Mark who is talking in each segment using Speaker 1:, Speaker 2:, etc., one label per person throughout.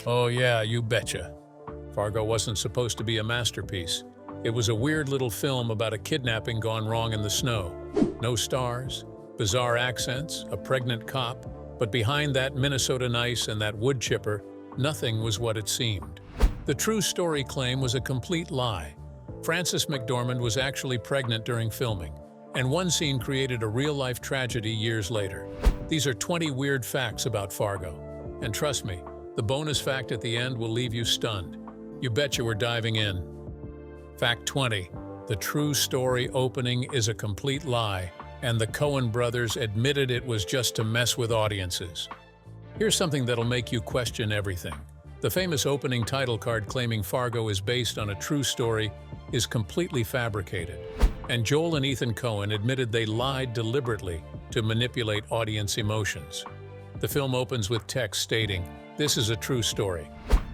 Speaker 1: Oh yeah, you betcha. Fargo wasn't supposed to be a masterpiece. It was a weird little film about a kidnapping gone wrong in the snow. No stars, bizarre accents, a pregnant cop, but behind that Minnesota nice and that wood chipper, nothing was what it seemed. The true story claim was a complete lie. Frances McDormand was actually pregnant during filming, and one scene created a real-life tragedy years later. These are 20 weird facts about Fargo. And trust me, the bonus fact at the end will leave you stunned. You betcha we're diving in. Fact 20. The true story opening is a complete lie, and the Coen brothers admitted it was just to mess with audiences. Here's something that'll make you question everything. The famous opening title card claiming Fargo is based on a true story is completely fabricated. And Joel and Ethan Coen admitted they lied deliberately to manipulate audience emotions. The film opens with text stating, "This is a true story."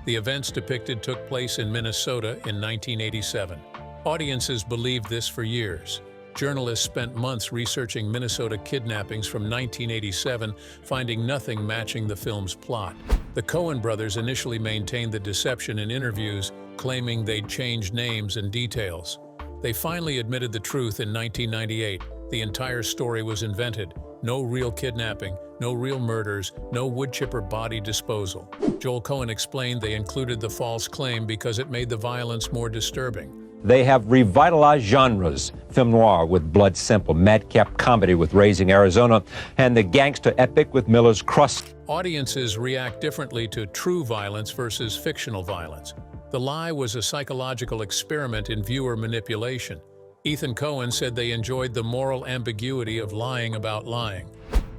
Speaker 1: The events depicted took place in Minnesota in 1987. Audiences believed this for years. Journalists spent months researching Minnesota kidnappings from 1987, finding nothing matching the film's plot. The Coen brothers initially maintained the deception in interviews, claiming they'd changed names and details. They finally admitted the truth in 1998. The entire story was invented. No real kidnapping, no real murders, no woodchipper body disposal. Joel Coen explained they included the false claim because it made the violence more disturbing.
Speaker 2: They have revitalized genres, film noir with Blood Simple, madcap comedy with Raising Arizona, and the gangster epic with Miller's Crust.
Speaker 1: Audiences react differently to true violence versus fictional violence. The lie was a psychological experiment in viewer manipulation. Ethan Coen said they enjoyed the moral ambiguity of lying about lying.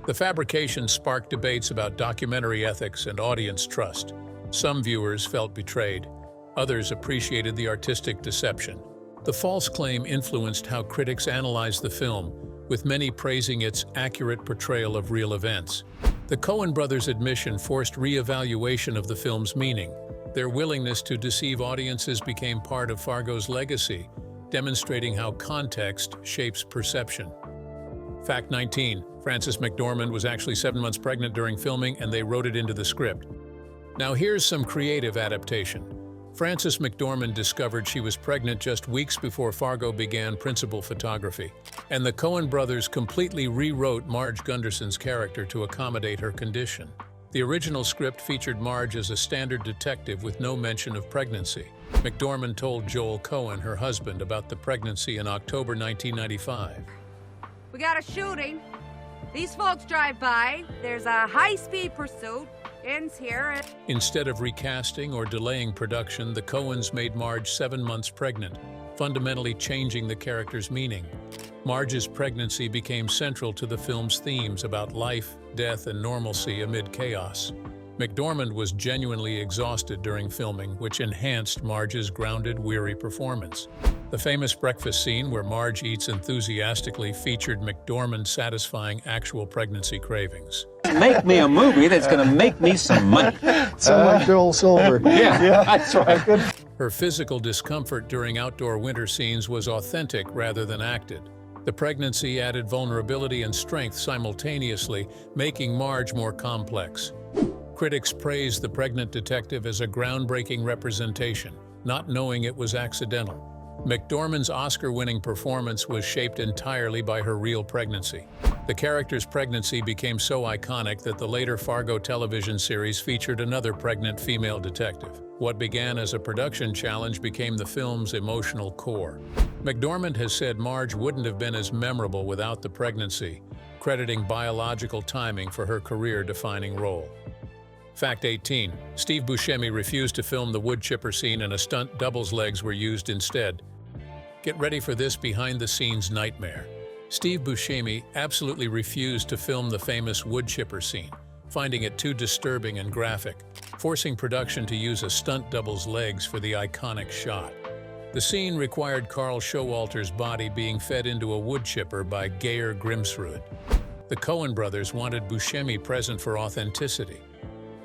Speaker 1: The fabrication sparked debates about documentary ethics and audience trust. Some viewers felt betrayed. Others appreciated the artistic deception. The false claim influenced how critics analyzed the film, with many praising its accurate portrayal of real events. The Coen brothers' admission forced re-evaluation of the film's meaning. Their willingness to deceive audiences became part of Fargo's legacy, demonstrating how context shapes perception. Fact 19. Frances McDormand was actually 7 months pregnant during filming, and they wrote it into the script. Now here's some creative adaptation. Frances McDormand discovered she was pregnant just weeks before Fargo began principal photography, and the Coen brothers completely rewrote Marge Gunderson's character to accommodate her condition. The original script featured Marge as a standard detective with no mention of pregnancy. McDormand told Joel Coen, her husband, about the pregnancy in October 1995.
Speaker 3: "We got a shooting. These folks drive by. There's a high-speed pursuit. Ends here."
Speaker 1: Instead of recasting or delaying production, the Coens made Marge 7 months pregnant, fundamentally changing the character's meaning. Marge's pregnancy became central to the film's themes about life, death, and normalcy amid chaos. McDormand was genuinely exhausted during filming, which enhanced Marge's grounded, weary performance. The famous breakfast scene where Marge eats enthusiastically featured McDormand satisfying actual pregnancy cravings.
Speaker 2: Make me a movie that's going to make me some money.
Speaker 4: So like Joel Silver.
Speaker 2: Yeah, that's right.
Speaker 1: Her physical discomfort during outdoor winter scenes was authentic rather than acted. The pregnancy added vulnerability and strength simultaneously, making Marge more complex. Critics praised the pregnant detective as a groundbreaking representation, not knowing it was accidental. McDormand's Oscar-winning performance was shaped entirely by her real pregnancy. The character's pregnancy became so iconic that the later Fargo television series featured another pregnant female detective. What began as a production challenge became the film's emotional core. McDormand has said Marge wouldn't have been as memorable without the pregnancy, crediting biological timing for her career-defining role. Fact 18. Steve Buscemi refused to film the wood chipper scene, and a stunt double's legs were used instead. Get ready for this behind-the-scenes nightmare. Steve Buscemi absolutely refused to film the famous wood chipper scene, finding it too disturbing and graphic, forcing production to use a stunt double's legs for the iconic shot. The scene required Carl Showalter's body being fed into a wood chipper by Geir Grimsrud. The Coen brothers wanted Buscemi present for authenticity.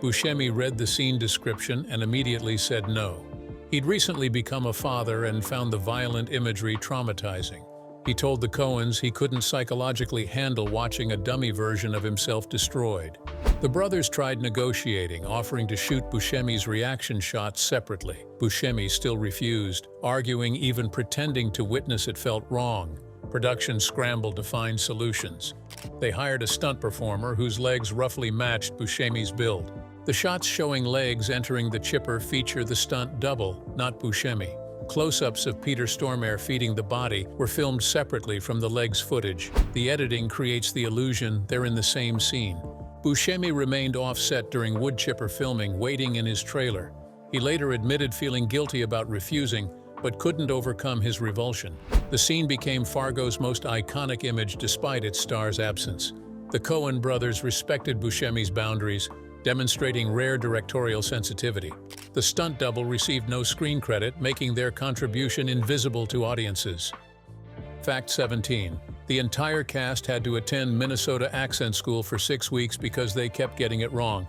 Speaker 1: Buscemi read the scene description and immediately said no. He'd recently become a father and found the violent imagery traumatizing. He told the Coens he couldn't psychologically handle watching a dummy version of himself destroyed. The brothers tried negotiating, offering to shoot Buscemi's reaction shots separately. Buscemi still refused, arguing even pretending to witness it felt wrong. Production scrambled to find solutions. They hired a stunt performer whose legs roughly matched Buscemi's build. The shots showing legs entering the chipper feature the stunt double, not Buscemi. Close-ups of Peter Stormare feeding the body were filmed separately from the legs footage. The editing creates the illusion they're in the same scene. Buscemi remained off-set during wood chipper filming, waiting in his trailer. He later admitted feeling guilty about refusing, but couldn't overcome his revulsion. The scene became Fargo's most iconic image despite its star's absence. The Coen brothers respected Buscemi's boundaries, demonstrating rare directorial sensitivity. The stunt double received no screen credit, making their contribution invisible to audiences. Fact 17. The entire cast had to attend Minnesota accent school for 6 weeks because they kept getting it wrong.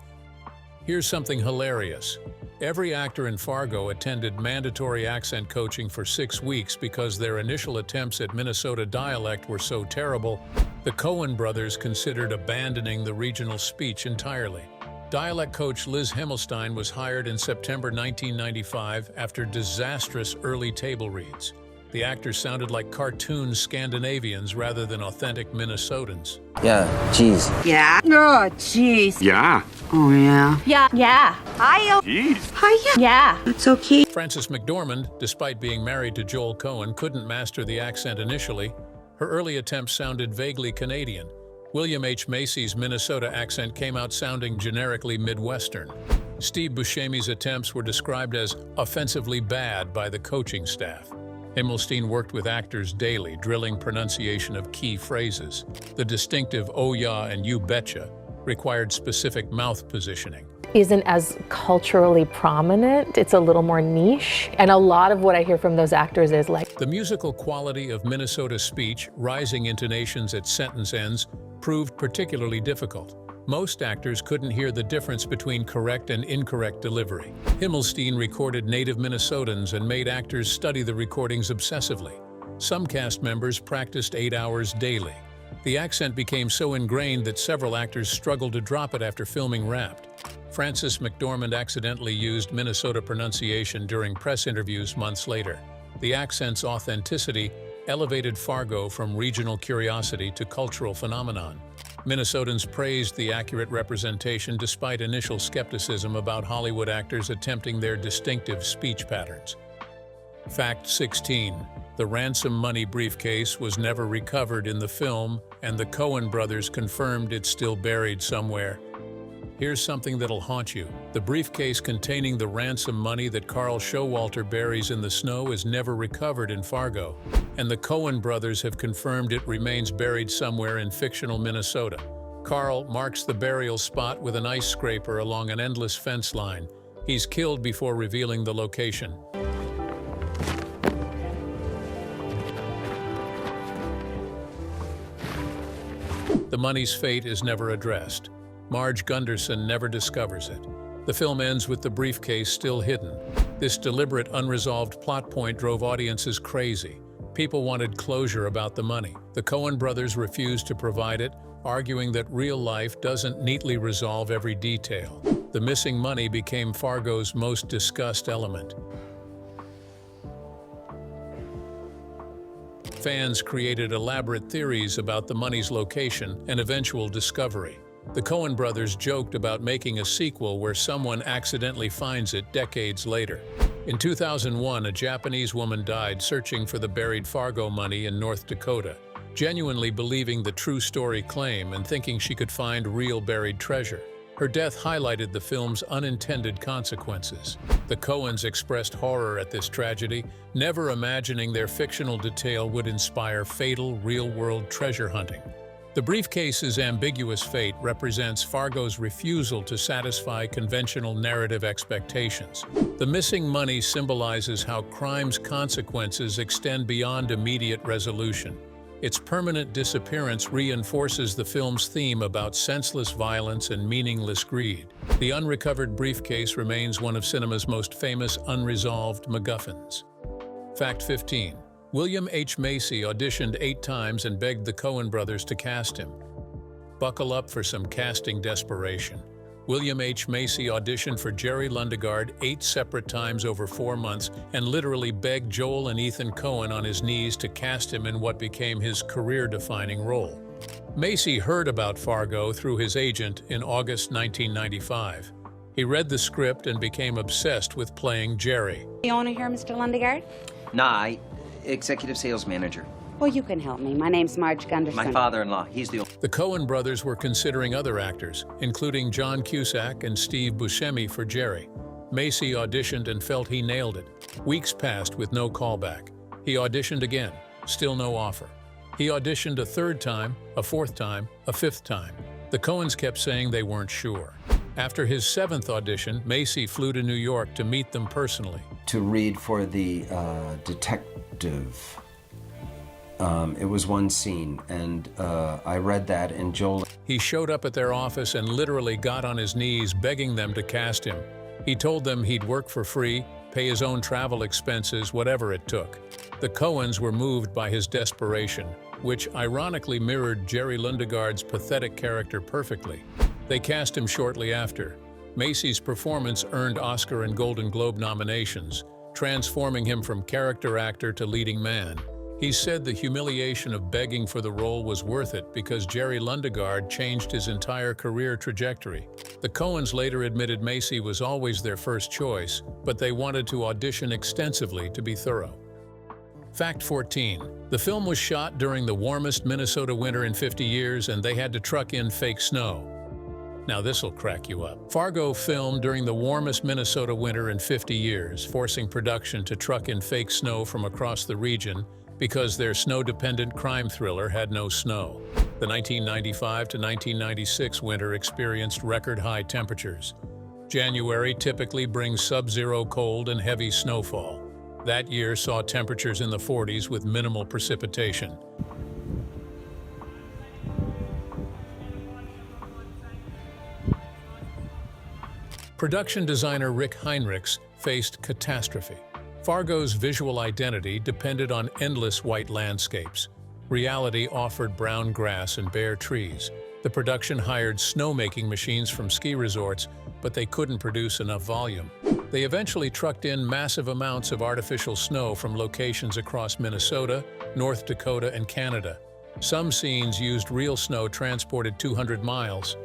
Speaker 1: Here's something hilarious. Every actor in Fargo attended mandatory accent coaching for 6 weeks because their initial attempts at Minnesota dialect were so terrible, the Coen brothers considered abandoning the regional speech entirely. Dialect coach Liz Himmelstein was hired in September 1995 after disastrous early table reads. The actors sounded like cartoon Scandinavians rather than authentic Minnesotans.
Speaker 5: Yeah, jeez.
Speaker 3: Yeah. Oh, jeez.
Speaker 6: Yeah.
Speaker 3: Oh, yeah.
Speaker 7: Yeah. Yeah.
Speaker 3: Hi.
Speaker 6: Jeez.
Speaker 3: Hi.
Speaker 7: Yeah.
Speaker 3: It's okay.
Speaker 1: Frances McDormand, despite being married to Joel Coen, couldn't master the accent initially. Her early attempts sounded vaguely Canadian. William H. Macy's Minnesota accent came out sounding generically Midwestern. Steve Buscemi's attempts were described as offensively bad by the coaching staff. Himmelstein worked with actors daily, drilling pronunciation of key phrases. The distinctive "oh yeah" and "you betcha" required specific mouth positioning.
Speaker 7: Isn't as culturally prominent. It's a little more niche. And a lot of what I hear from those actors is like...
Speaker 1: The musical quality of Minnesota speech, rising intonations at sentence ends, proved particularly difficult. Most actors couldn't hear the difference between correct and incorrect delivery. Himmelstein recorded native Minnesotans and made actors study the recordings obsessively. Some cast members practiced 8 hours daily. The accent became so ingrained that several actors struggled to drop it after filming Wrapped. Frances McDormand accidentally used Minnesota pronunciation during press interviews months later. The accent's authenticity elevated Fargo from regional curiosity to cultural phenomenon. Minnesotans praised the accurate representation despite initial skepticism about Hollywood actors attempting their distinctive speech patterns. Fact 16. The ransom money briefcase was never recovered in the film, and the Coen brothers confirmed it's still buried somewhere. Here's something that'll haunt you. The briefcase containing the ransom money that Carl Showalter buries in the snow is never recovered in Fargo, and the Coen brothers have confirmed it remains buried somewhere in fictional Minnesota. Carl marks the burial spot with an ice scraper along an endless fence line. He's killed before revealing the location. The money's fate is never addressed. Marge Gunderson never discovers it. The film ends with the briefcase still hidden. This deliberate, unresolved plot point drove audiences crazy. People wanted closure about the money. The Coen brothers refused to provide it, arguing that real life doesn't neatly resolve every detail. The missing money became Fargo's most discussed element. Fans created elaborate theories about the money's location and eventual discovery. The Coen brothers joked about making a sequel where someone accidentally finds it decades later. In 2001, a Japanese woman died searching for the buried Fargo money in North Dakota, genuinely believing the true story claim and thinking she could find real buried treasure. Her death highlighted the film's unintended consequences. The Coens expressed horror at this tragedy, never imagining their fictional detail would inspire fatal, real-world treasure hunting. The briefcase's ambiguous fate represents Fargo's refusal to satisfy conventional narrative expectations. The missing money symbolizes how crime's consequences extend beyond immediate resolution. Its permanent disappearance reinforces the film's theme about senseless violence and meaningless greed. The unrecovered briefcase remains one of cinema's most famous unresolved MacGuffins. Fact 15. William H. Macy auditioned 8 times and begged the Coen brothers to cast him. Buckle up for some casting desperation. William H. Macy auditioned for Jerry Lundegaard 8 separate times over 4 months and literally begged Joel and Ethan Coen on his knees to cast him in what became his career-defining role. Macy heard about Fargo through his agent in August 1995. He read the script and became obsessed with playing Jerry.
Speaker 5: The owner here, Mr. Lundegaard?
Speaker 6: Nah, executive sales manager.
Speaker 5: Well, you can help me. My name's Marge Gunderson.
Speaker 6: My father-in-law, he's the...
Speaker 1: The Coen brothers were considering other actors, including John Cusack and Steve Buscemi for Jerry. Macy auditioned and felt he nailed it. Weeks passed with no callback. He auditioned again, still no offer. He auditioned a 3rd time, a 4th time, a 5th time. The Coens kept saying they weren't sure. After his 7th audition, Macy flew to New York to meet them personally.
Speaker 8: To read for the detective. It was one scene, and I read that, and Joel...
Speaker 1: He showed up at their office and literally got on his knees begging them to cast him. He told them he'd work for free, pay his own travel expenses, whatever it took. The Coens were moved by his desperation, which ironically mirrored Jerry Lundegaard's pathetic character perfectly. They cast him shortly after. Macy's performance earned Oscar and Golden Globe nominations, transforming him from character actor to leading man. He said the humiliation of begging for the role was worth it because Jerry Lundegaard changed his entire career trajectory. The Coens later admitted Macy was always their first choice, but they wanted to audition extensively to be thorough. Fact 14. The film was shot during the warmest Minnesota winter in 50 years, and they had to truck in fake snow. Now this'll crack you up. Fargo filmed during the warmest Minnesota winter in 50 years, forcing production to truck in fake snow from across the region because their snow-dependent crime thriller had no snow. The 1995 to 1996 winter experienced record-high temperatures. January typically brings sub-zero cold and heavy snowfall. That year saw temperatures in the 40s with minimal precipitation. Production designer Rick Heinrichs faced catastrophe. Fargo's visual identity depended on endless white landscapes. Reality offered brown grass and bare trees. The production hired snowmaking machines from ski resorts, but they couldn't produce enough volume. They eventually trucked in massive amounts of artificial snow from locations across Minnesota, North Dakota, and Canada. Some scenes used real snow transported 200 miles.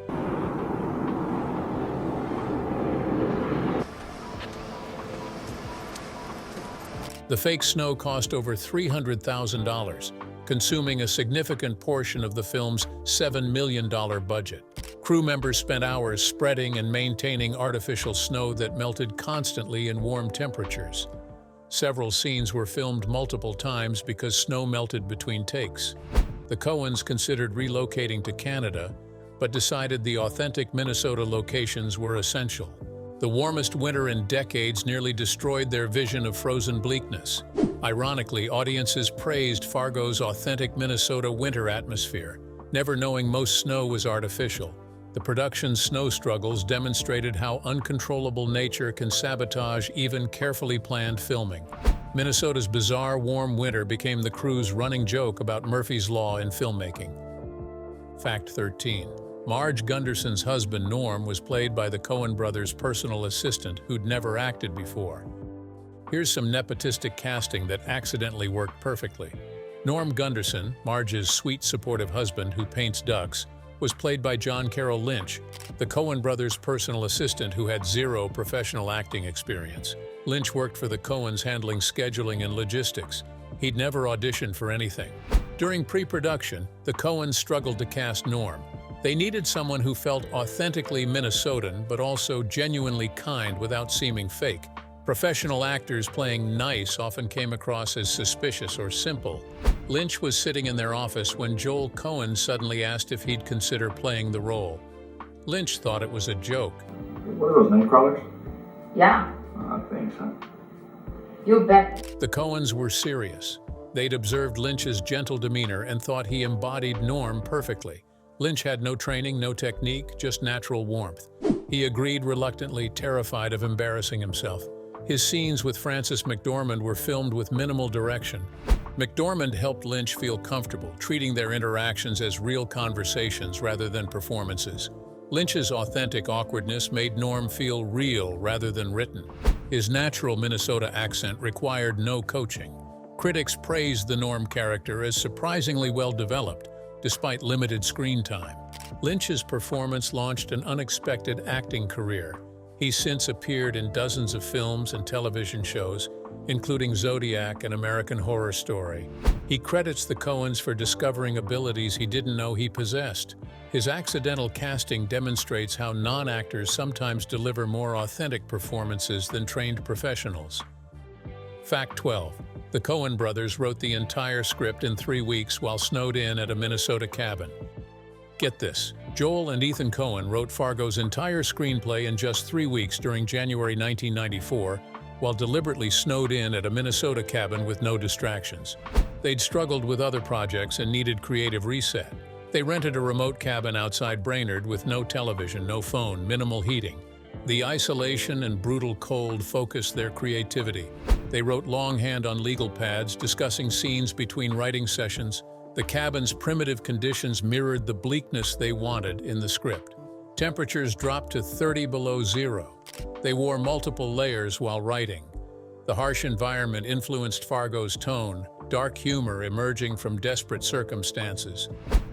Speaker 1: The fake snow cost over $300,000, consuming a significant portion of the film's $7 million budget. Crew members spent hours spreading and maintaining artificial snow that melted constantly in warm temperatures. Several scenes were filmed multiple times because snow melted between takes. The Coens considered relocating to Canada, but decided the authentic Minnesota locations were essential. The warmest winter in decades nearly destroyed their vision of frozen bleakness. Ironically, audiences praised Fargo's authentic Minnesota winter atmosphere, never knowing most snow was artificial. The production's snow struggles demonstrated how uncontrollable nature can sabotage even carefully planned filming. Minnesota's bizarre warm winter became the crew's running joke about Murphy's Law in filmmaking. Fact 13. Marge Gunderson's husband, Norm, was played by the Coen brothers' personal assistant who'd never acted before. Here's some nepotistic casting that accidentally worked perfectly. Norm Gunderson, Marge's sweet, supportive husband who paints ducks, was played by John Carroll Lynch, the Coen brothers' personal assistant who had zero professional acting experience. Lynch worked for the Coens handling scheduling and logistics. He'd never auditioned for anything. During pre-production, the Coens struggled to cast Norm. They needed someone who felt authentically Minnesotan but also genuinely kind without seeming fake. Professional actors playing nice often came across as suspicious or simple. Lynch was sitting in their office when Joel Coen suddenly asked if he'd consider playing the role. Lynch thought it was a joke.
Speaker 9: What are those, night crawlers?
Speaker 10: Yeah.
Speaker 9: Thanks, huh?
Speaker 10: You bet.
Speaker 1: The Coens were serious. They'd observed Lynch's gentle demeanor and thought he embodied Norm perfectly. Lynch had no training, no technique, just natural warmth. He agreed reluctantly, terrified of embarrassing himself. His scenes with Frances McDormand were filmed with minimal direction. McDormand helped Lynch feel comfortable, treating their interactions as real conversations rather than performances. Lynch's authentic awkwardness made Norm feel real rather than written. His natural Minnesota accent required no coaching. Critics praised the Norm character as surprisingly well developed, despite limited screen time. Lynch's performance launched an unexpected acting career. He's since appeared in dozens of films and television shows, including Zodiac and American Horror Story. He credits the Coens for discovering abilities he didn't know he possessed. His accidental casting demonstrates how non-actors sometimes deliver more authentic performances than trained professionals. Fact 12. The Coen brothers wrote the entire script in 3 weeks while snowed in at a Minnesota cabin. Get this, Joel and Ethan Coen wrote Fargo's entire screenplay in just 3 weeks during January 1994, while deliberately snowed in at a Minnesota cabin with no distractions. They'd struggled with other projects and needed creative reset. They rented a remote cabin outside Brainerd with no television, no phone, minimal heating. The isolation and brutal cold focused their creativity. They wrote longhand on legal pads, discussing scenes between writing sessions. The cabin's primitive conditions mirrored the bleakness they wanted in the script. Temperatures dropped to 30 below zero. They wore multiple layers while writing. The harsh environment influenced Fargo's tone, dark humor emerging from desperate circumstances.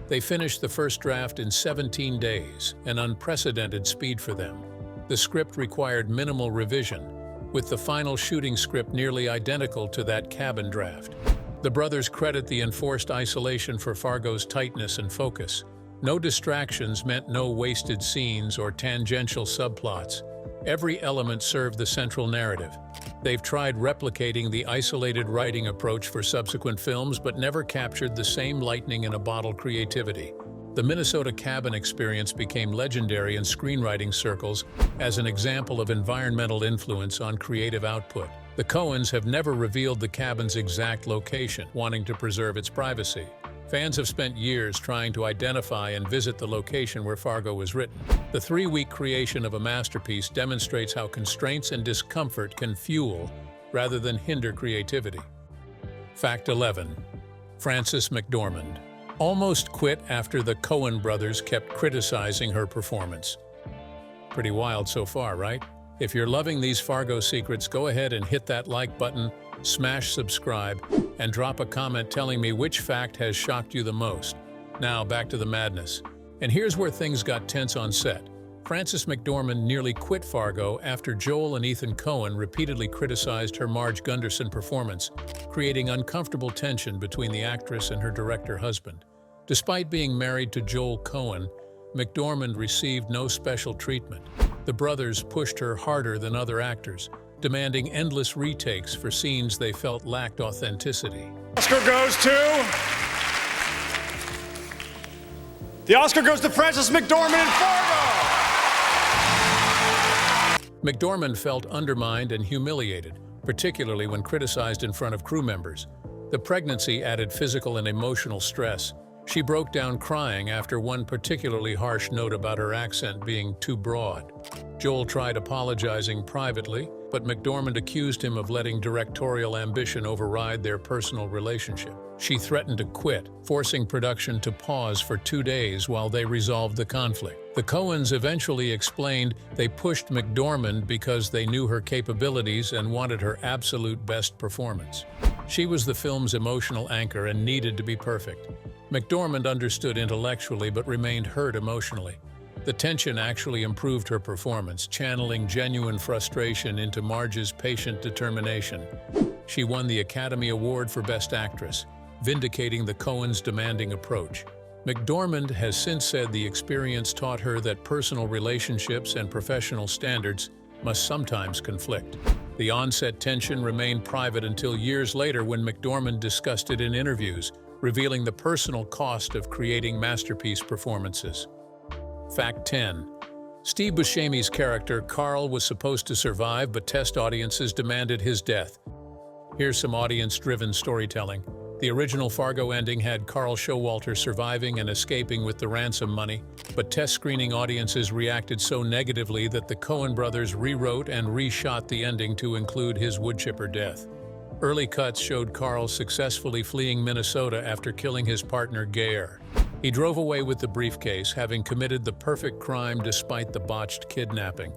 Speaker 1: They finished the first draft in 17 days, an unprecedented speed for them. The script required minimal revision, with the final shooting script nearly identical to that cabin draft. The brothers credit the enforced isolation for Fargo's tightness and focus. No distractions meant no wasted scenes or tangential subplots. Every element served the central narrative. They've tried replicating the isolated writing approach for subsequent films, but never captured the same lightning-in-a-bottle creativity. The Minnesota cabin experience became legendary in screenwriting circles as an example of environmental influence on creative output. The Coens have never revealed the cabin's exact location, wanting to preserve its privacy. Fans have spent years trying to identify and visit the location where Fargo was written. The 3-week creation of a masterpiece demonstrates how constraints and discomfort can fuel rather than hinder creativity. Fact 11. Frances McDormand almost quit after the Coen brothers kept criticizing her performance. Pretty wild so far, right? If you're loving these Fargo secrets, go ahead and hit that like button, smash subscribe, and drop a comment telling me which fact has shocked you the most. Now, back to the madness. And here's where things got tense on set. Frances McDormand nearly quit Fargo after Joel and Ethan Coen repeatedly criticized her Marge Gunderson performance, creating uncomfortable tension between the actress and her director husband. Despite being married to Joel Coen, McDormand received no special treatment. The brothers pushed her harder than other actors, demanding endless retakes for scenes they felt lacked authenticity.
Speaker 11: Oscar goes to... The Oscar goes to Frances McDormand in Fargo!
Speaker 1: McDormand felt undermined and humiliated, particularly when criticized in front of crew members. The pregnancy added physical and emotional stress. She broke down crying after one particularly harsh note about her accent being too broad. Joel tried apologizing privately, but McDormand accused him of letting directorial ambition override their personal relationship. She threatened to quit, forcing production to pause for 2 days while they resolved the conflict. The Coens eventually explained they pushed McDormand because they knew her capabilities and wanted her absolute best performance. She was the film's emotional anchor and needed to be perfect. McDormand understood intellectually but remained hurt emotionally. The tension actually improved her performance, channeling genuine frustration into Marge's patient determination. She won the Academy Award for Best Actress, vindicating the Coens' demanding approach. McDormand has since said the experience taught her that personal relationships and professional standards must sometimes conflict. The on-set tension remained private until years later when McDormand discussed it in interviews, revealing the personal cost of creating masterpiece performances. Fact 10. Steve Buscemi's character, Carl, was supposed to survive, but test audiences demanded his death. Here's some audience-driven storytelling. The original Fargo ending had Carl Showalter surviving and escaping with the ransom money, but test screening audiences reacted so negatively that the Coen brothers rewrote and reshot the ending to include his woodchipper death. Early cuts showed Carl successfully fleeing Minnesota after killing his partner Geyer. He drove away with the briefcase, having committed the perfect crime despite the botched kidnapping.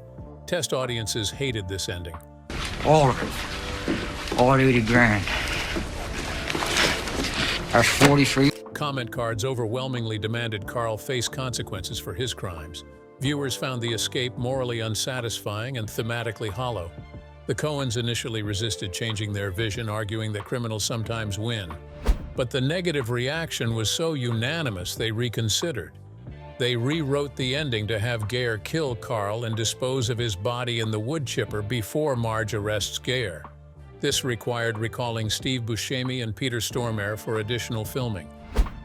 Speaker 1: Test audiences hated this ending.
Speaker 12: All of it. All 80 grand. That's 43.
Speaker 1: Comment cards overwhelmingly demanded Carl face consequences for his crimes. Viewers found the escape morally unsatisfying and thematically hollow. The Coens initially resisted changing their vision, arguing that criminals sometimes win. But the negative reaction was so unanimous they reconsidered. They rewrote the ending to have Geyer kill Carl and dispose of his body in the wood chipper before Marge arrests Geyer. This required recalling Steve Buscemi and Peter Stormare for additional filming.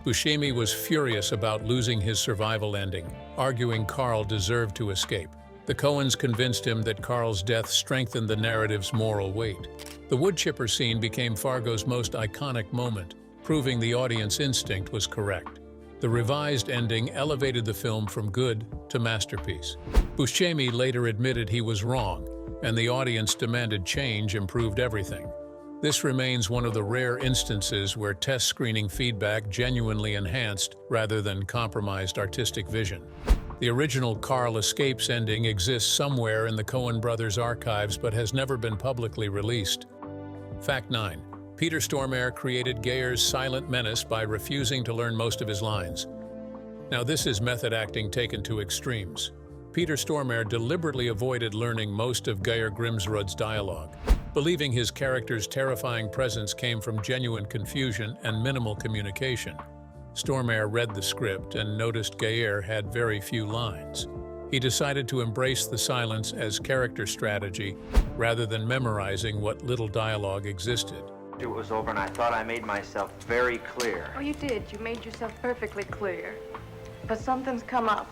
Speaker 1: Buscemi was furious about losing his survival ending, arguing Carl deserved to escape. The Coens convinced him that Carl's death strengthened the narrative's moral weight. The wood chipper scene became Fargo's most iconic moment, proving the audience instinct was correct. The revised ending elevated the film from good to masterpiece. Buscemi later admitted he was wrong, and the audience demanded change improved everything. This remains one of the rare instances where test screening feedback genuinely enhanced rather than compromised artistic vision. The original Carl escapes ending exists somewhere in the Coen Brothers archives but has never been publicly released. Fact 9. Peter Stormare created Geyer's silent menace by refusing to learn most of his lines. Now this is method acting taken to extremes. Peter Stormare deliberately avoided learning most of Geyer Grimsrud's dialogue, believing his character's terrifying presence came from genuine confusion and minimal communication. Stormare read the script and noticed Geyer had very few lines. He decided to embrace the silence as character strategy rather than memorizing what little dialogue existed.
Speaker 13: It was over and I thought I made myself very clear.
Speaker 14: Oh, you did. You made yourself perfectly clear. But something's come up.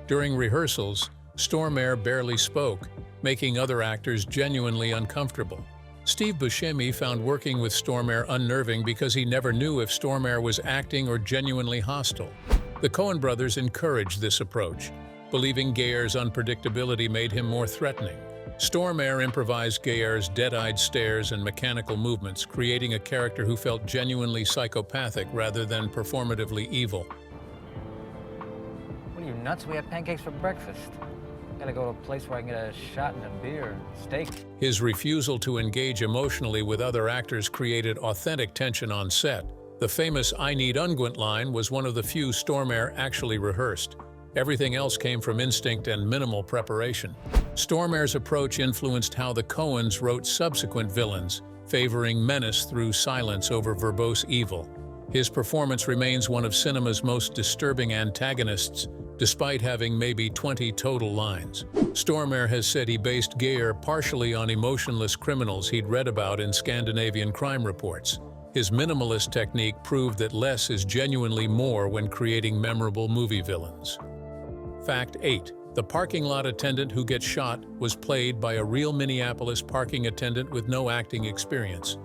Speaker 1: During rehearsals, Stormare barely spoke, making other actors genuinely uncomfortable. Steve Buscemi found working with Stormare unnerving because he never knew if Stormare was acting or genuinely hostile. The Coen brothers encouraged this approach, believing Geyer's unpredictability made him more threatening. Stormare improvised Geyer's dead-eyed stares and mechanical movements, creating a character who felt genuinely psychopathic rather than performatively evil.
Speaker 12: What are you, nuts? We have pancakes for breakfast. Gotta go to a place where I can get a shot and a beer, steak.
Speaker 1: His refusal to engage emotionally with other actors created authentic tension on set. The famous "I need unguent" line was one of the few Stormare actually rehearsed. Everything else came from instinct and minimal preparation. Stormare's approach influenced how the Coens wrote subsequent villains, favoring menace through silence over verbose evil. His performance remains one of cinema's most disturbing antagonists, despite having maybe 20 total lines. Stormare has said he based Geyer partially on emotionless criminals he'd read about in Scandinavian crime reports. His minimalist technique proved that less is genuinely more when creating memorable movie villains. Fact 8. The parking lot attendant who gets shot was played by a real Minneapolis parking attendant with no acting experience.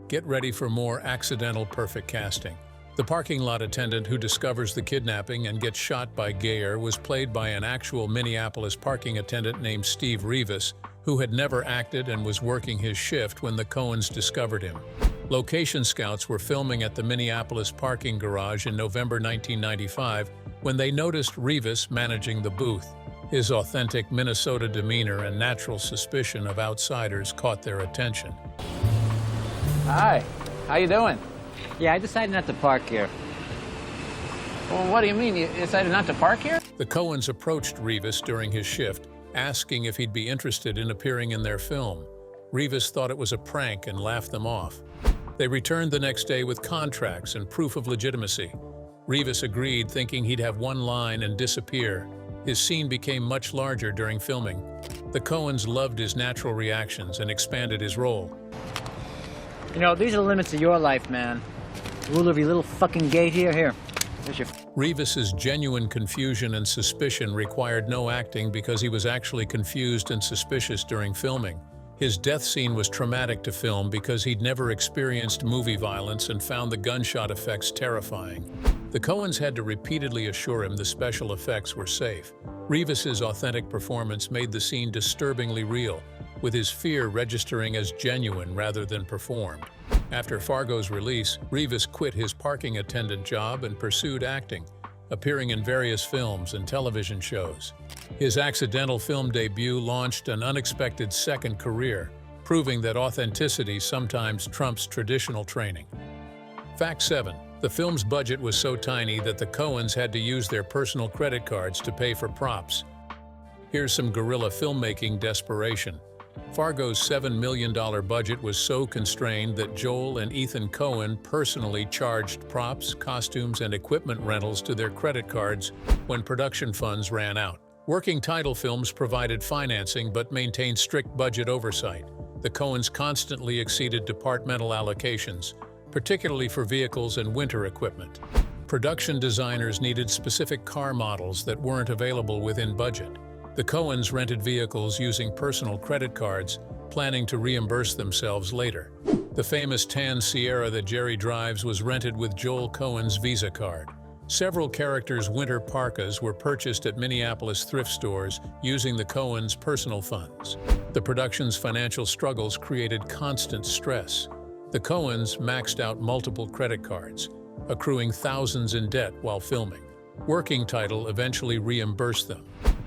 Speaker 1: Get ready for more accidental perfect casting. The parking lot attendant who discovers the kidnapping and gets shot by Geyer was played by an actual Minneapolis parking attendant named Steve Rivas, who had never acted and was working his shift when the Coens discovered him. Location scouts were filming at the Minneapolis parking garage in November 1995 when they noticed Rivas managing the booth. His authentic Minnesota demeanor and natural suspicion of outsiders caught their attention.
Speaker 15: Hi, how you doing?
Speaker 12: Yeah, I decided not to park here.
Speaker 15: Well, what do you mean? You decided not to park here?
Speaker 1: The Coens approached Rivas during his shift, asking if he'd be interested in appearing in their film. Rivas thought it was a prank and laughed them off. They returned the next day with contracts and proof of legitimacy. Rivas agreed, thinking he'd have one line and disappear. His scene became much larger during filming. The Coens loved his natural reactions and expanded his role.
Speaker 12: You know, these are the limits of your life, man. Rule of your little fucking gate here. Here. There's your...
Speaker 1: Rivas's genuine confusion and suspicion required no acting because he was actually confused and suspicious during filming. His death scene was traumatic to film because he'd never experienced movie violence and found the gunshot effects terrifying. The Coens had to repeatedly assure him the special effects were safe. Rivas's authentic performance made the scene disturbingly real. with his fear registering as genuine rather than performed. After Fargo's release, Rivas quit his parking attendant job and pursued acting, appearing in various films and television shows. His accidental film debut launched an unexpected second career, proving that authenticity sometimes trumps traditional training. Fact 7. The film's budget was so tiny that the Coens had to use their personal credit cards to pay for props. Here's some guerrilla filmmaking desperation. Fargo's $7 million budget was so constrained that Joel and Ethan Coen personally charged props, costumes, and equipment rentals to their credit cards when production funds ran out. Working title films provided financing but maintained strict budget oversight. The Coens constantly exceeded departmental allocations, particularly for vehicles and winter equipment. Production designers needed specific car models that weren't available within budget. The Coens rented vehicles using personal credit cards, planning to reimburse themselves later. The famous tan Sierra that Jerry drives was rented with Joel Coen's Visa card. Several characters' winter parkas were purchased at Minneapolis thrift stores using the Coens' personal funds. The production's financial struggles created constant stress. The Coens maxed out multiple credit cards, accruing thousands in debt while filming. Working title eventually reimbursed them,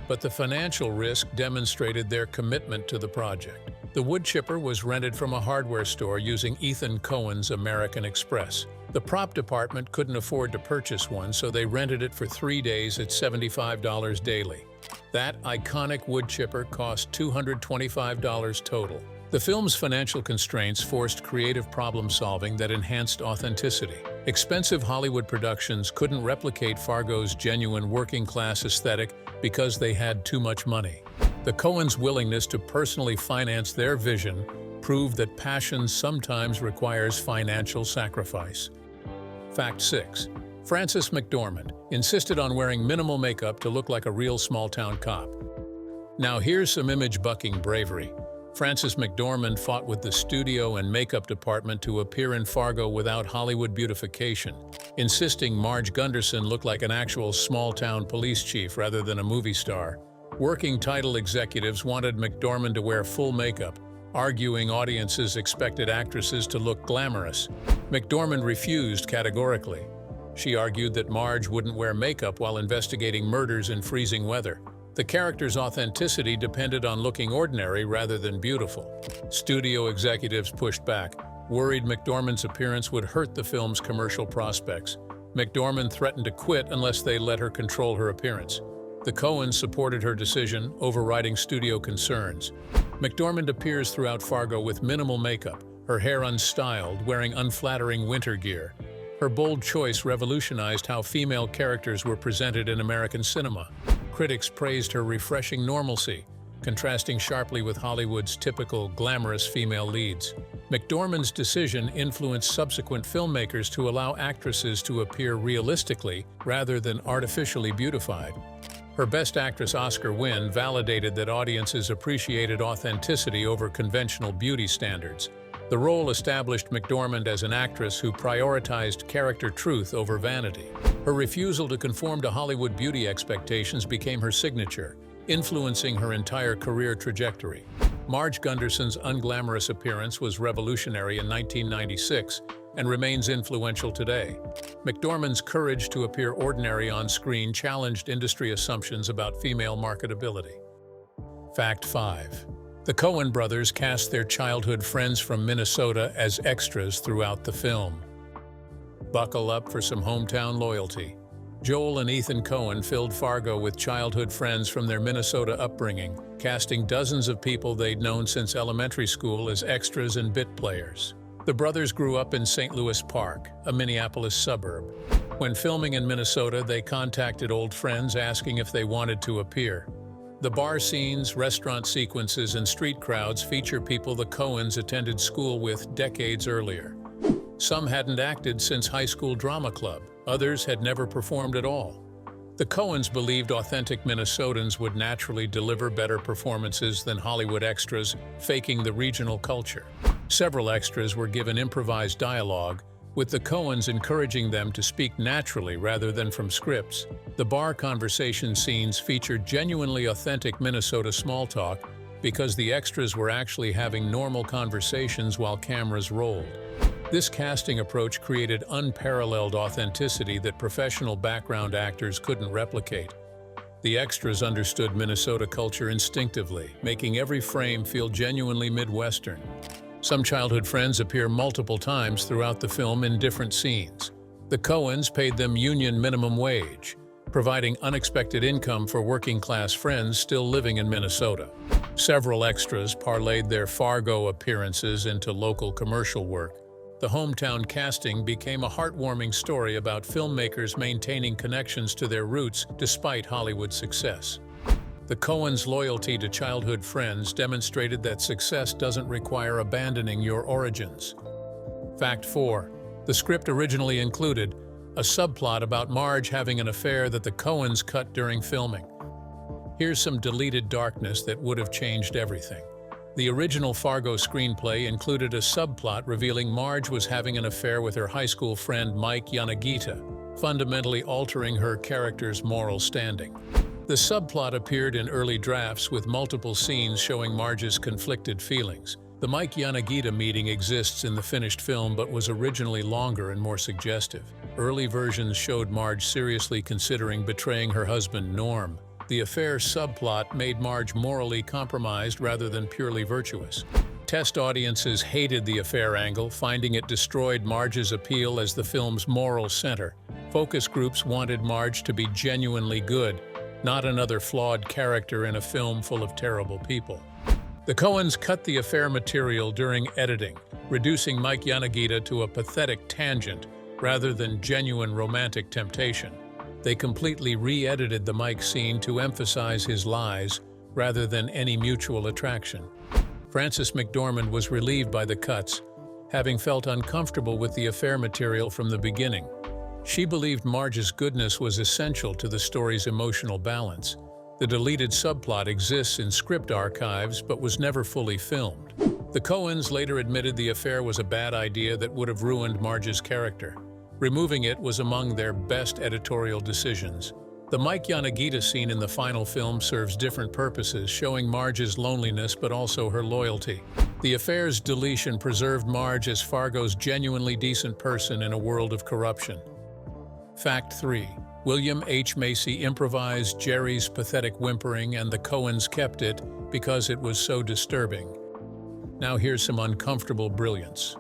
Speaker 1: but the financial risk demonstrated their commitment to the project. The wood chipper was rented from a hardware store using Ethan Coen's American Express. The prop department couldn't afford to purchase one, so they rented it for 3 days at $75 daily. That iconic wood chipper cost $225 total. The film's financial constraints forced creative problem-solving that enhanced authenticity. Expensive Hollywood productions couldn't replicate Fargo's genuine working-class aesthetic because they had too much money. The Coens' willingness to personally finance their vision proved that passion sometimes requires financial sacrifice. Fact 6. Frances McDormand insisted on wearing minimal makeup to look like a real small-town cop. Now here's some image-bucking bravery. Frances McDormand fought with the studio and makeup department to appear in Fargo without Hollywood beautification, insisting Marge Gunderson look like an actual small-town police chief rather than a movie star. Working title executives wanted McDormand to wear full makeup, arguing audiences expected actresses to look glamorous. McDormand refused categorically. She argued that Marge wouldn't wear makeup while investigating murders in freezing weather. The character's authenticity depended on looking ordinary rather than beautiful. Studio executives pushed back, worried McDormand's appearance would hurt the film's commercial prospects. McDormand threatened to quit unless they let her control her appearance. The Coens supported her decision, overriding studio concerns. McDormand appears throughout Fargo with minimal makeup, her hair unstyled, wearing unflattering winter gear. Her bold choice revolutionized how female characters were presented in American cinema. Critics praised her refreshing normalcy, contrasting sharply with Hollywood's typical glamorous female leads. McDormand's decision influenced subsequent filmmakers to allow actresses to appear realistically rather than artificially beautified. Her Best Actress Oscar win validated that audiences appreciated authenticity over conventional beauty standards. The role established McDormand as an actress who prioritized character truth over vanity. Her refusal to conform to Hollywood beauty expectations became her signature, influencing her entire career trajectory. Marge Gunderson's unglamorous appearance was revolutionary in 1996 and remains influential today. McDormand's courage to appear ordinary on screen challenged industry assumptions about female marketability. Fact 5. The Coen brothers cast their childhood friends from Minnesota as extras throughout the film. Buckle up for some hometown loyalty. Joel and Ethan Coen filled Fargo with childhood friends from their Minnesota upbringing, casting dozens of people they'd known since elementary school as extras and bit players. The brothers grew up in St. Louis Park, a Minneapolis suburb. When filming in Minnesota, they contacted old friends asking if they wanted to appear. The bar scenes, restaurant sequences, and street crowds feature people the Coens attended school with decades earlier. Some hadn't acted since high school drama club. Others had never performed at all. The Coens believed authentic Minnesotans would naturally deliver better performances than Hollywood extras, faking the regional culture. Several extras were given improvised dialogue, with the Coens encouraging them to speak naturally rather than from scripts. The bar conversation scenes featured genuinely authentic Minnesota small talk, because the extras were actually having normal conversations while cameras rolled. This casting approach created unparalleled authenticity that professional background actors couldn't replicate. The extras understood Minnesota culture instinctively, making every frame feel genuinely Midwestern. Some childhood friends appear multiple times throughout the film in different scenes. The Coens paid them union minimum wage, providing unexpected income for working-class friends still living in Minnesota. Several extras parlayed their Fargo appearances into local commercial work. The hometown casting became a heartwarming story about filmmakers maintaining connections to their roots despite Hollywood success. The Coens' loyalty to childhood friends demonstrated that success doesn't require abandoning your origins. Fact 4. The script originally included a subplot about Marge having an affair that the Coens cut during filming. Here's some deleted darkness that would have changed everything. The original Fargo screenplay included a subplot revealing Marge was having an affair with her high school friend Mike Yanagita, fundamentally altering her character's moral standing. The subplot appeared in early drafts with multiple scenes showing Marge's conflicted feelings. The Mike Yanagita meeting exists in the finished film but was originally longer and more suggestive. Early versions showed Marge seriously considering betraying her husband Norm. The affair subplot made Marge morally compromised rather than purely virtuous. Test audiences hated the affair angle, finding it destroyed Marge's appeal as the film's moral center. Focus groups wanted Marge to be genuinely good, not another flawed character in a film full of terrible people. The Coens cut the affair material during editing, reducing Mike Yanagita to a pathetic tangent rather than genuine romantic temptation. They completely re-edited the Mike scene to emphasize his lies rather than any mutual attraction. Frances McDormand was relieved by the cuts, having felt uncomfortable with the affair material from the beginning. She believed Marge's goodness was essential to the story's emotional balance. The deleted subplot exists in script archives but was never fully filmed. The Coens later admitted the affair was a bad idea that would have ruined Marge's character. Removing it was among their best editorial decisions. The Mike Yanagita scene in the final film serves different purposes, showing Marge's loneliness but also her loyalty. The affair's deletion preserved Marge as Fargo's genuinely decent person in a world of corruption. Fact 3. William H. Macy improvised Jerry's pathetic whimpering and the Coens kept it because it was so disturbing. Now here's some uncomfortable brilliance.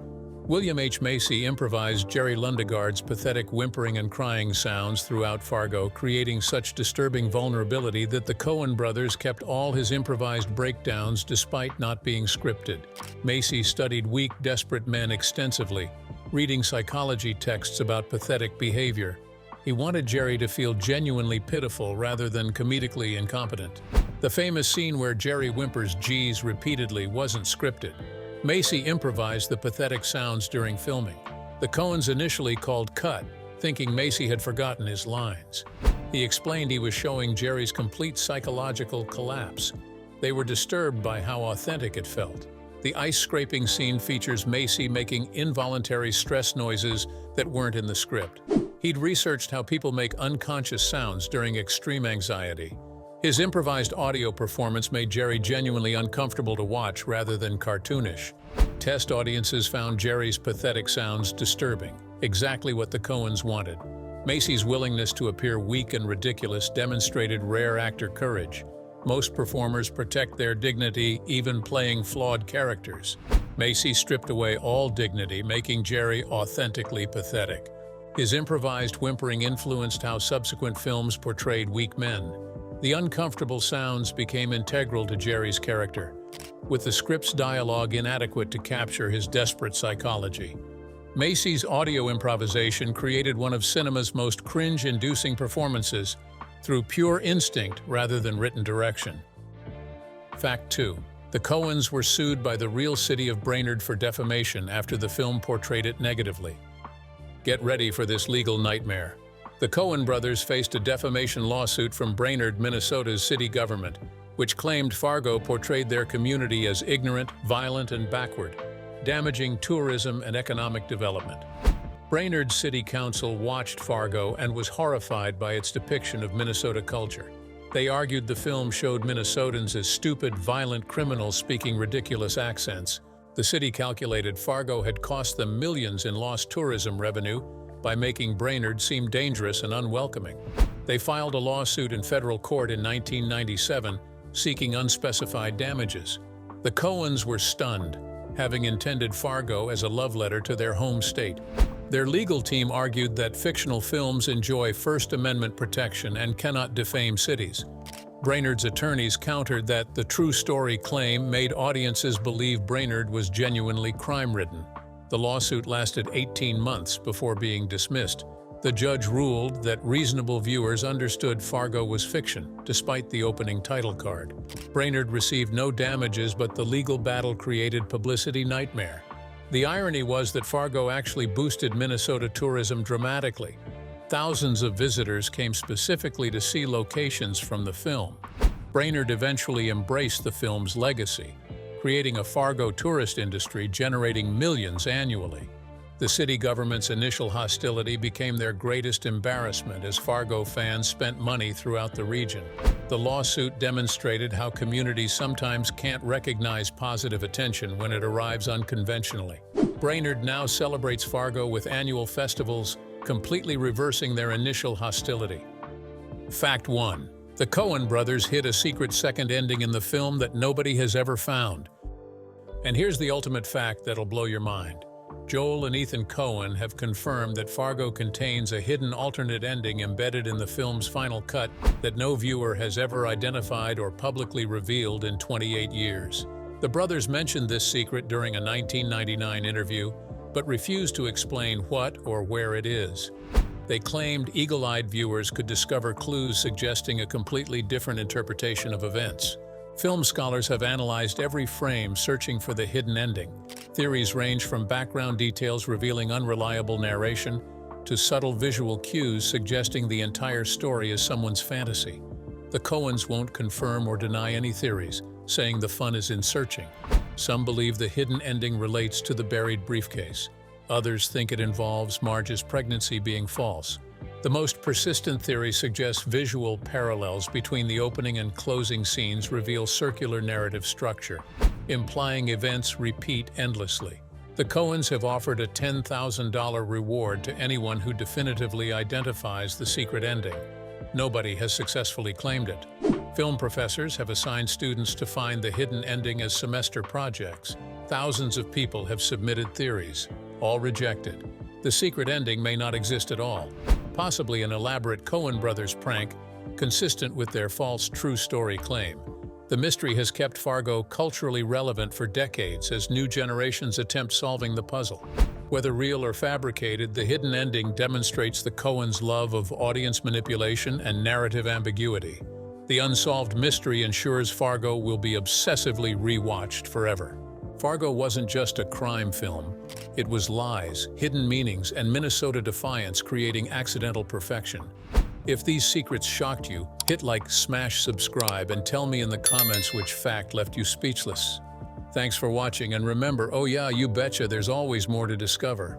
Speaker 1: William H. Macy improvised Jerry Lundegaard's pathetic whimpering and crying sounds throughout Fargo, creating such disturbing vulnerability that the Coen brothers kept all his improvised breakdowns despite not being scripted. Macy studied weak, desperate men extensively, reading psychology texts about pathetic behavior. He wanted Jerry to feel genuinely pitiful rather than comedically incompetent. The famous scene where Jerry whimpers "geez" repeatedly wasn't scripted. Macy improvised the pathetic sounds during filming. The Coens initially called cut, thinking Macy had forgotten his lines. He explained he was showing Jerry's complete psychological collapse. They were disturbed by how authentic it felt. The ice-scraping scene features Macy making involuntary stress noises that weren't in the script. He'd researched how people make unconscious sounds during extreme anxiety. His improvised audio performance made Jerry genuinely uncomfortable to watch rather than cartoonish. Test audiences found Jerry's pathetic sounds disturbing, exactly what the Coens wanted. Macy's willingness to appear weak and ridiculous demonstrated rare actor courage. Most performers protect their dignity, even playing flawed characters. Macy stripped away all dignity, making Jerry authentically pathetic. His improvised whimpering influenced how subsequent films portrayed weak men. The uncomfortable sounds became integral to Jerry's character, with the script's dialogue inadequate to capture his desperate psychology. Macy's audio improvisation created one of cinema's most cringe-inducing performances through pure instinct rather than written direction. Fact 2. The Coens were sued by the real city of Brainerd for defamation after the film portrayed it negatively. Get ready for this legal nightmare. The Coen brothers faced a defamation lawsuit from Brainerd, Minnesota's city government, which claimed Fargo portrayed their community as ignorant, violent, and backward, damaging tourism and economic development. Brainerd City Council watched Fargo and was horrified by its depiction of Minnesota culture. They argued the film showed Minnesotans as stupid, violent criminals speaking ridiculous accents. The city calculated Fargo had cost them millions in lost tourism revenue by making Brainerd seem dangerous and unwelcoming. They filed a lawsuit in federal court in 1997, seeking unspecified damages. The Coens were stunned, having intended Fargo as a love letter to their home state. Their legal team argued that fictional films enjoy First Amendment protection and cannot defame cities. Brainerd's attorneys countered that the true story claim made audiences believe Brainerd was genuinely crime-ridden. The lawsuit lasted 18 months before being dismissed. The judge ruled that reasonable viewers understood Fargo was fiction, despite the opening title card. Brainerd received no damages, but the legal battle created publicity nightmare. The irony was that Fargo actually boosted Minnesota tourism dramatically. Thousands of visitors came specifically to see locations from the film. Brainerd eventually embraced the film's legacy, creating a Fargo tourist industry generating millions annually. The city government's initial hostility became their greatest embarrassment as Fargo fans spent money throughout the region. The lawsuit demonstrated how communities sometimes can't recognize positive attention when it arrives unconventionally. Brainerd now celebrates Fargo with annual festivals, completely reversing their initial hostility. Fact 1. The Coen brothers hid a secret second ending in the film that nobody has ever found. And here's the ultimate fact that'll blow your mind. Joel and Ethan Coen have confirmed that Fargo contains a hidden alternate ending embedded in the film's final cut that no viewer has ever identified or publicly revealed in 28 years. The brothers mentioned this secret during a 1999 interview, but refused to explain what or where it is. They claimed eagle-eyed viewers could discover clues suggesting a completely different interpretation of events. Film scholars have analyzed every frame, searching for the hidden ending. Theories range from background details revealing unreliable narration to subtle visual cues suggesting the entire story is someone's fantasy. The Coens won't confirm or deny any theories, saying the fun is in searching. Some believe the hidden ending relates to the buried briefcase. Others think it involves Marge's pregnancy being false. The most persistent theory suggests visual parallels between the opening and closing scenes reveal circular narrative structure, implying events repeat endlessly. The Coens have offered a $10,000 reward to anyone who definitively identifies the secret ending. Nobody has successfully claimed it. Film professors have assigned students to find the hidden ending as semester projects. Thousands of people have submitted theories, all rejected. The secret ending may not exist at all, possibly an elaborate Coen Brothers prank consistent with their false true story claim. The mystery has kept Fargo culturally relevant for decades as new generations attempt solving the puzzle. Whether real or fabricated, the hidden ending demonstrates the Coens' love of audience manipulation and narrative ambiguity. The unsolved mystery ensures Fargo will be obsessively rewatched forever. Fargo wasn't just a crime film. It was lies, hidden meanings, and Minnesota defiance creating accidental perfection. If these secrets shocked you, hit like, smash subscribe, and tell me in the comments which fact left you speechless. Thanks for watching, and remember, oh yeah, you betcha, there's always more to discover.